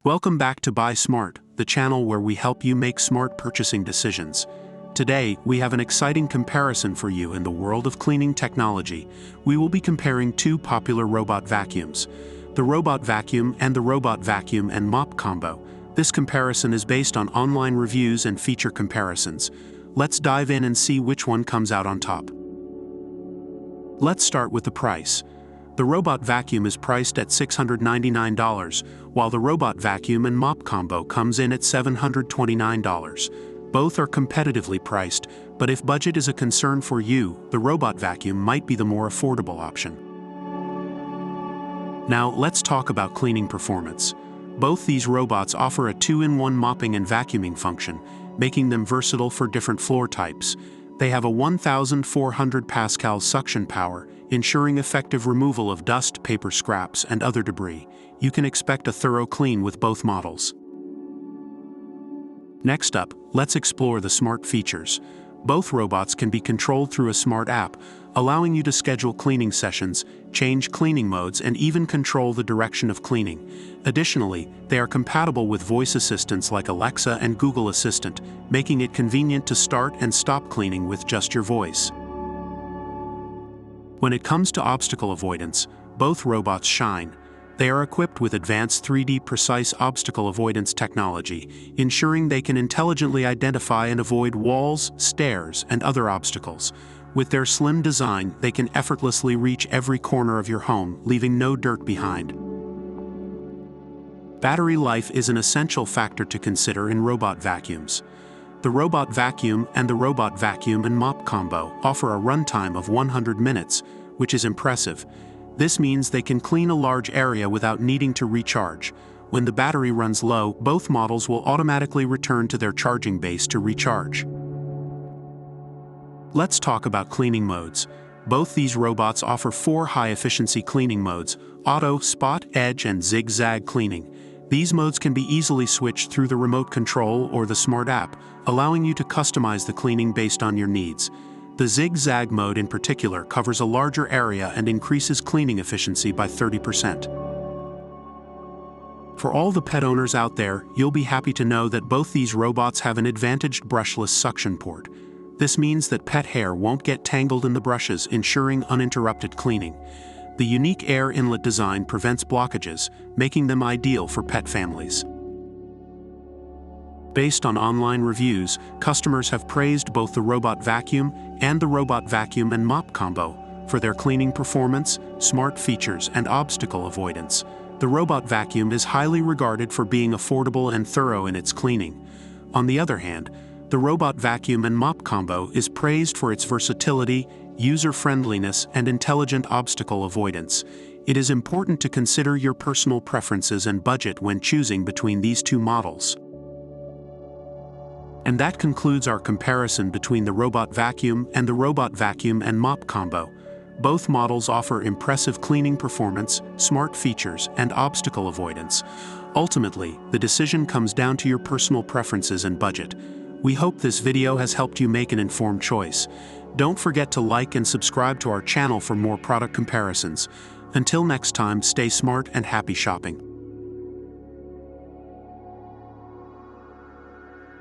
Welcome back to Buy Smart, the channel where we help you make smart purchasing decisions. Today, we have an exciting comparison for you in the world of cleaning technology. We will be comparing two popular robot vacuums, the robot vacuum and the robot vacuum and mop combo. This comparison is based on online reviews and feature comparisons. Let's dive in and see which one comes out on top. Let's start with the price. The robot vacuum is priced at $699, while the robot vacuum and mop combo comes in at $729. Both are competitively priced, but if budget is a concern for you, the robot vacuum might be the more affordable option. Now, let's talk about cleaning performance. Both these robots offer a 2-in-1 mopping and vacuuming function, making them versatile for different floor types. They have a 1,400 pascal suction power, ensuring effective removal of dust, paper scraps, and other debris. You can expect a thorough clean with both models. Next up, let's explore the smart features. Both robots can be controlled through a smart app, allowing you to schedule cleaning sessions, change cleaning modes, and even control the direction of cleaning. Additionally, they are compatible with voice assistants like Alexa and Google Assistant, making it convenient to start and stop cleaning with just your voice. When it comes to obstacle avoidance, both robots shine. They are equipped with advanced 3D precise obstacle avoidance technology, ensuring they can intelligently identify and avoid walls, stairs, and other obstacles. With their slim design, they can effortlessly reach every corner of your home, leaving no dirt behind. Battery life is an essential factor to consider in robot vacuums. The robot vacuum and the robot vacuum and mop combo offer a runtime of 100 minutes, which is impressive. This means they can clean a large area without needing to recharge. When the battery runs low, both models will automatically return to their charging base to recharge. Let's talk about cleaning modes. Both these robots offer 4 high-efficiency cleaning modes: auto, spot, edge, and zigzag cleaning. These modes can be easily switched through the remote control or the smart app, allowing you to customize the cleaning based on your needs. The zigzag mode in particular covers a larger area and increases cleaning efficiency by 30%. For all the pet owners out there, you'll be happy to know that both these robots have an advantaged brushless suction port. This means that pet hair won't get tangled in the brushes, ensuring uninterrupted cleaning. The unique air inlet design prevents blockages, making them ideal for pet families. Based on online reviews, customers have praised both the robot vacuum and the robot vacuum and mop combo for their cleaning performance, smart features, and obstacle avoidance. The robot vacuum is highly regarded for being affordable and thorough in its cleaning. On the other hand, the robot vacuum and mop combo is praised for its versatility, user-friendliness, and intelligent obstacle avoidance. It is important to consider your personal preferences and budget when choosing between these two models. And that concludes our comparison between the robot vacuum and the robot vacuum and mop combo. Both models offer impressive cleaning performance, smart features, and obstacle avoidance. Ultimately, the decision comes down to your personal preferences and budget. We hope this video has helped you make an informed choice. Don't forget to like and subscribe to our channel for more product comparisons. Until next time, stay smart and happy shopping.